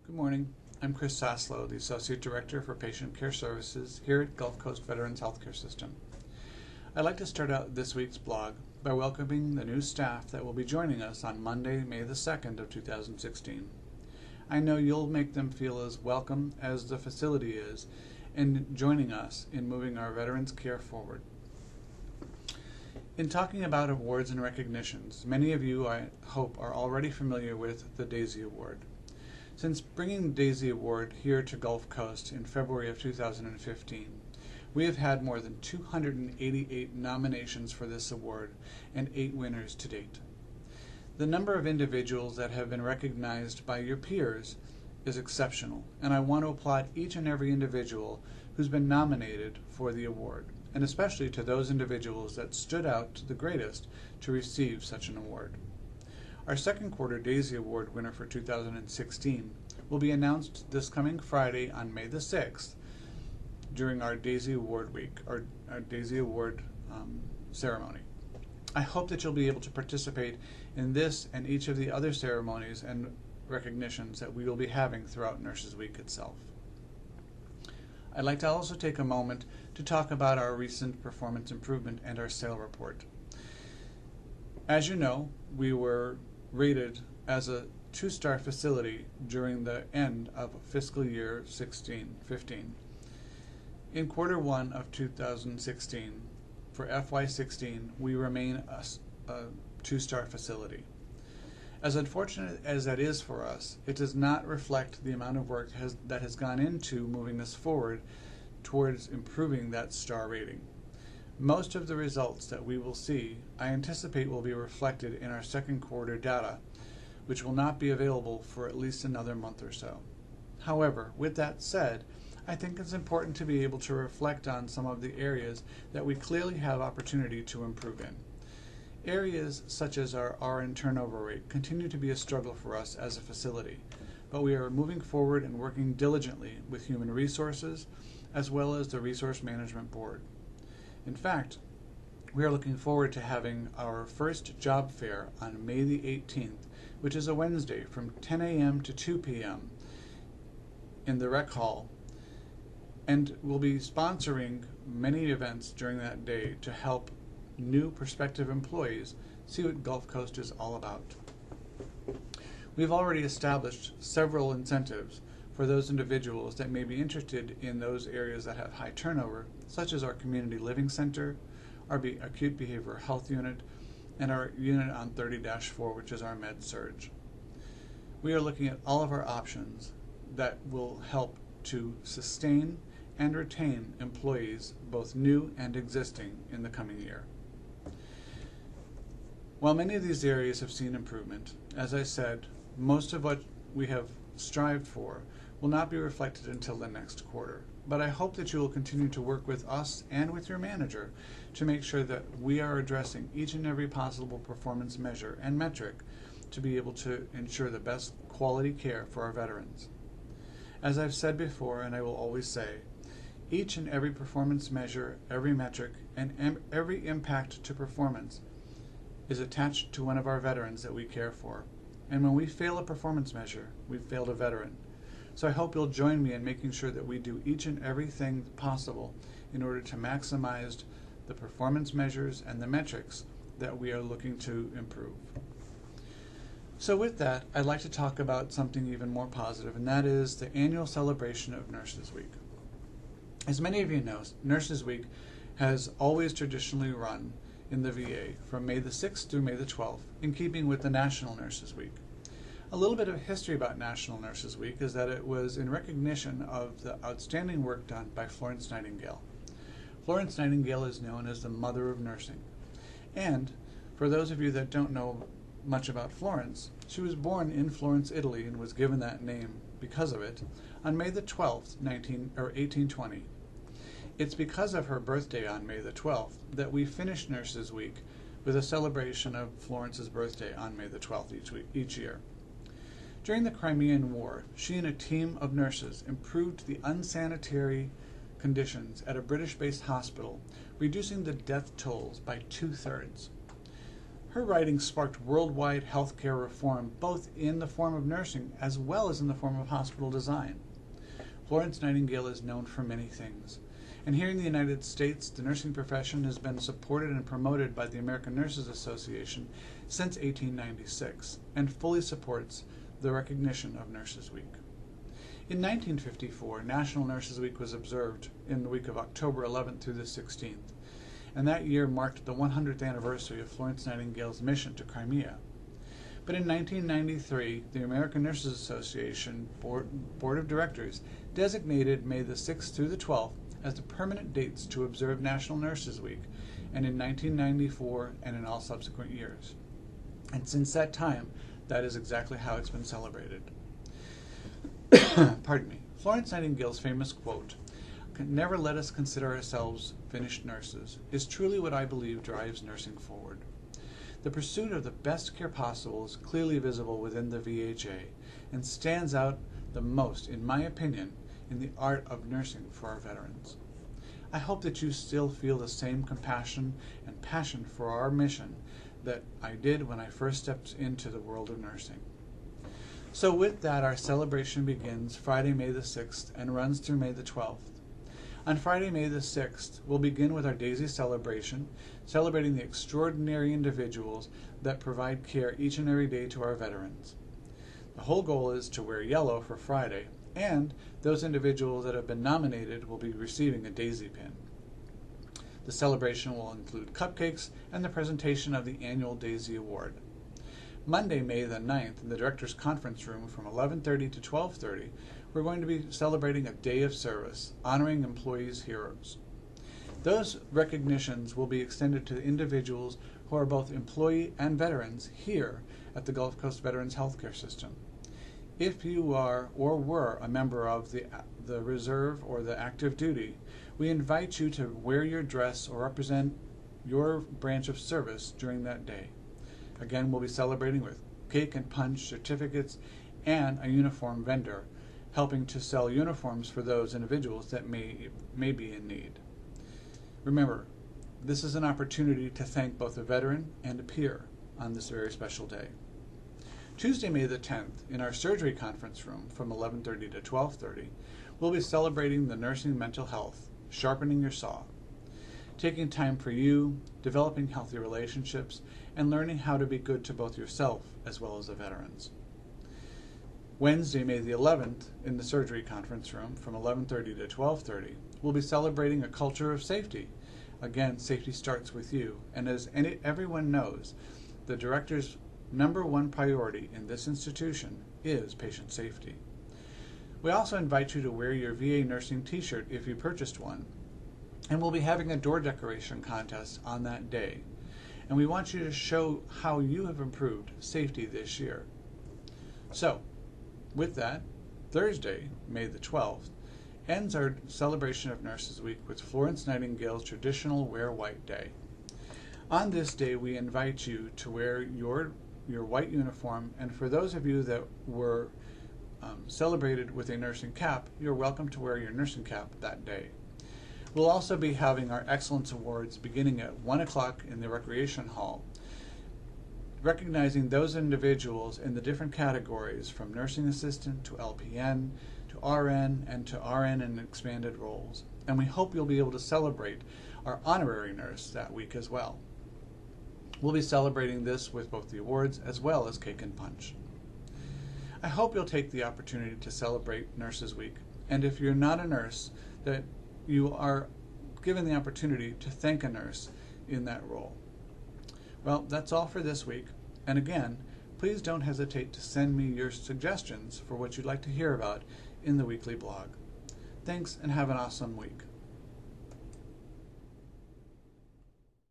Good morning. I'm Chris Saslow, the Associate Director for Patient Care Services here at Gulf Coast Veterans Healthcare System. I'd like to start out this week's blog by welcoming the new staff that will be joining us on Monday, May the 2nd of 2016. I know you'll make them feel as welcome as the facility is in joining us in moving our veterans' care forward. In talking about awards and recognitions, many of you, I hope, are already familiar with the DAISY Award. Since bringing the DAISY Award here to Gulf Coast in February of 2015, we have had more than 288 nominations for this award and 8 winners to date. The number of individuals that have been recognized by your peers is exceptional, and I want to applaud each and every individual who's been nominated for the award, and especially to those individuals that stood out the greatest to receive such an award. Our second quarter DAISY Award winner for 2016 will be announced this coming Friday on May the 6th during our DAISY Award week, our DAISY Award ceremony. I hope that you'll be able to participate in this and each of the other ceremonies and recognitions that we will be having throughout Nurses Week itself. I'd like to also take a moment to talk about our recent performance improvement and our SAIL report. As you know, we were rated as a 2-star facility during the end of fiscal year 16-15. In quarter 1 of 2016, for FY16, we remain a 2-star facility. As unfortunate as that is for us, it does not reflect the amount of work that has gone into moving us forward towards improving that star rating. Most of the results that we will see, I anticipate, will be reflected in our second quarter data, which will not be available for at least another month or so. However, with that said, I think it's important to be able to reflect on some of the areas that we clearly have opportunity to improve in. Areas such as our RN turnover rate continue to be a struggle for us as a facility, but we are moving forward and working diligently with human resources as well as the Resource Management Board. In fact, we are looking forward to having our first job fair on May the 18th, which is a Wednesday from 10 a.m. to 2 p.m. in the Rec Hall, and we'll be sponsoring many events during that day to help new prospective employees see what Gulf Coast is all about. We've already established several incentives for those individuals that may be interested in those areas that have high turnover, such as our Community Living Center, our Acute Behavioral Health Unit, and our unit on 30-4, which is our Med Surg. We are looking at all of our options that will help to sustain and retain employees, both new and existing, in the coming year. While many of these areas have seen improvement, as I said, most of what we have strived for will not be reflected until the next quarter. But I hope that you will continue to work with us and with your manager to make sure that we are addressing each and every possible performance measure and metric to be able to ensure the best quality care for our veterans. As I've said before, and I will always say, each and every performance measure, every metric, and every impact to performance is attached to one of our veterans that we care for. And when we fail a performance measure, we've failed a veteran. So I hope you'll join me in making sure that we do each and everything possible in order to maximize the performance measures and the metrics that we are looking to improve. So with that, I'd like to talk about something even more positive, and that is the annual celebration of Nurses Week. As many of you know, Nurses Week has always traditionally run in the VA from May the 6th through May the 12th, in keeping with the National Nurses Week. A little bit of history about National Nurses Week is that it was in recognition of the outstanding work done by Florence Nightingale. Florence Nightingale is known as the Mother of Nursing. And for those of you that don't know much about Florence, she was born in Florence, Italy, and was given that name because of it on May the 12th, 1820. It's because of her birthday on May the 12th that we finish Nurses Week with a celebration of Florence's birthday on May the 12th each year. During the Crimean War, she and a team of nurses improved the unsanitary conditions at a British-based hospital, reducing the death tolls by 2/3. Her writing sparked worldwide healthcare reform, both in the form of nursing as well as in the form of hospital design. Florence Nightingale is known for many things, and here in the United States, the nursing profession has been supported and promoted by the American Nurses Association since 1896, and fully supports the recognition of Nurses Week. In 1954, National Nurses Week was observed in the week of October 11th through the 16th, and that year marked the 100th anniversary of Florence Nightingale's mission to Crimea. But in 1993, the American Nurses Association Board of Directors designated May the 6th through the 12th as the permanent dates to observe National Nurses Week, and in 1994 and in all subsequent years. And since that time, that is exactly how it's been celebrated. Pardon me. Florence Nightingale's famous quote, "Never let us consider ourselves finished nurses," is truly what I believe drives nursing forward. The pursuit of the best care possible is clearly visible within the VHA and stands out the most, in my opinion, in the art of nursing for our veterans. I hope that you still feel the same compassion and passion for our mission that I did when I first stepped into the world of nursing. So with that, our celebration begins Friday, May the 6th and runs through May the 12th. On Friday, May the 6th, we'll begin with our Daisy celebration, celebrating the extraordinary individuals that provide care each and every day to our veterans. The whole goal is to wear yellow for Friday, and those individuals that have been nominated will be receiving a Daisy pin. The celebration will include cupcakes and the presentation of the annual Daisy Award. Monday, May the 9th, in the Directors' Conference Room from 11:30 to 12:30, we're going to be celebrating a day of service, honoring employees' heroes. Those recognitions will be extended to individuals who are both employee and veterans here at the Gulf Coast Veterans Healthcare System. If you are or were a member of the reserve or the active duty, we invite you to wear your dress or represent your branch of service during that day. Again, we'll be celebrating with cake and punch, certificates, and a uniform vendor, helping to sell uniforms for those individuals that may be in need. Remember, this is an opportunity to thank both a veteran and a peer on this very special day. Tuesday, May the 10th, in our surgery conference room from 11:30 to 12:30, we'll be celebrating the nursing mental health, sharpening your saw, taking time for you, developing healthy relationships, and learning how to be good to both yourself as well as the veterans. Wednesday, May the 11th, in the surgery conference room from 11:30 to 12:30, we'll be celebrating a culture of safety. Again, safety starts with you, and as everyone knows, the director's #1 priority in this institution is patient safety. We also invite you to wear your VA nursing t-shirt if you purchased one, and we'll be having a door decoration contest on that day. And we want you to show how you have improved safety this year. So, with that, Thursday, May the 12th, ends our celebration of Nurses Week with Florence Nightingale's traditional Wear White Day. On this day, we invite you to wear your white uniform, and for those of you that were celebrated with a nursing cap, you're welcome to wear your nursing cap that day. We'll also be having our Excellence Awards beginning at 1 o'clock in the Recreation Hall, recognizing those individuals in the different categories from nursing assistant to LPN to RN and to RN in expanded roles. And we hope you'll be able to celebrate our honorary nurse that week as well. We'll be celebrating this with both the awards as well as cake and punch. I hope you'll take the opportunity to celebrate Nurses Week, and if you're not a nurse, that you are given the opportunity to thank a nurse in that role. Well, that's all for this week, and again, please don't hesitate to send me your suggestions for what you'd like to hear about in the weekly blog. Thanks, and have an awesome week.